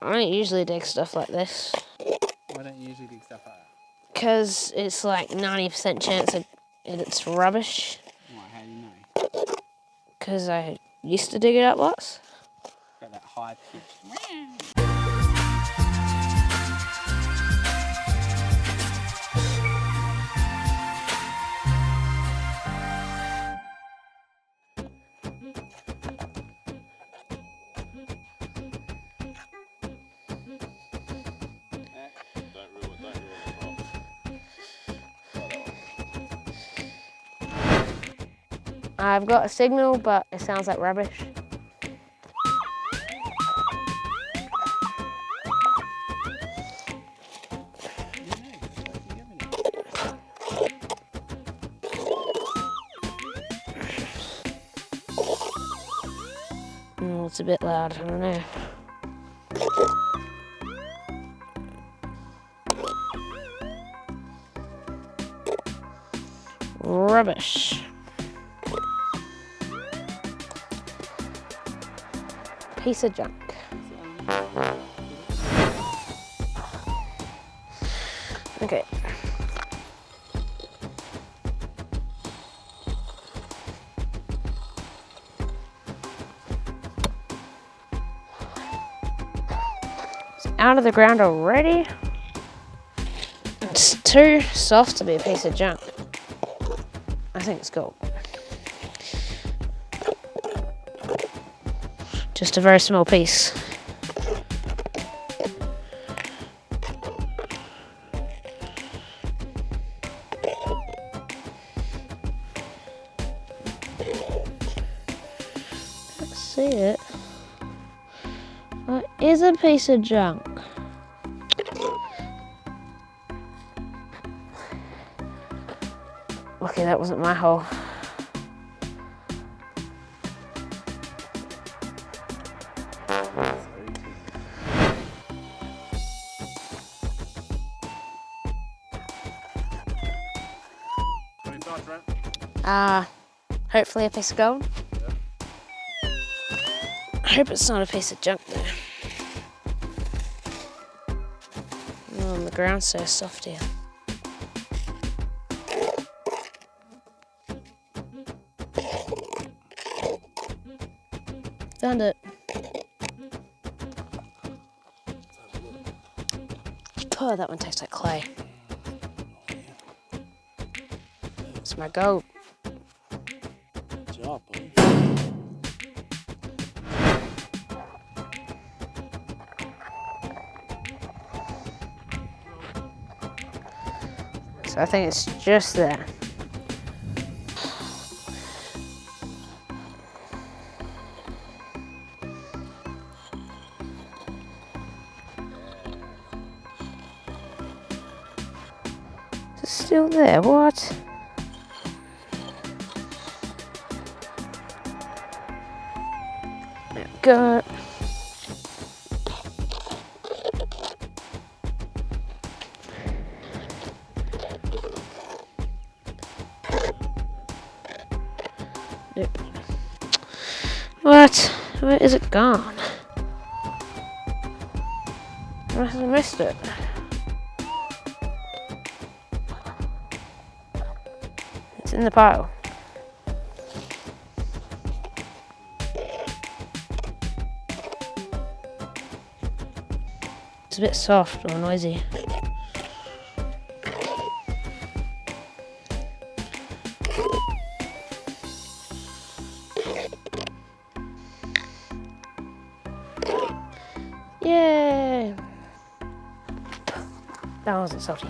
I don't usually dig stuff like this. Why don't you usually dig stuff like that? Because it's like 90% chance that it's rubbish. Why, how do you know? Because I used to dig it up lots. Got that high pitch. I've got a signal, but it sounds like rubbish. It's a bit loud, I don't know. Rubbish. Piece of junk. Okay. It's out of the ground already. It's too soft to be a piece of junk. I think it's gold. Just a very small piece. Let's see it. That is a piece of junk. Lucky that wasn't my hole. Hopefully a piece of gold. Yeah. I hope it's not a piece of junk though. Oh, the ground's so soft here. Found it. Oh, that one tastes like clay. It's my gold. Good job, buddy. So I think it's just there. It's still there, what? There we go. Nope. What? Where is it gone? I must have missed it. It's in the pile. It's a bit soft or noisy. Yay! That wasn't salty.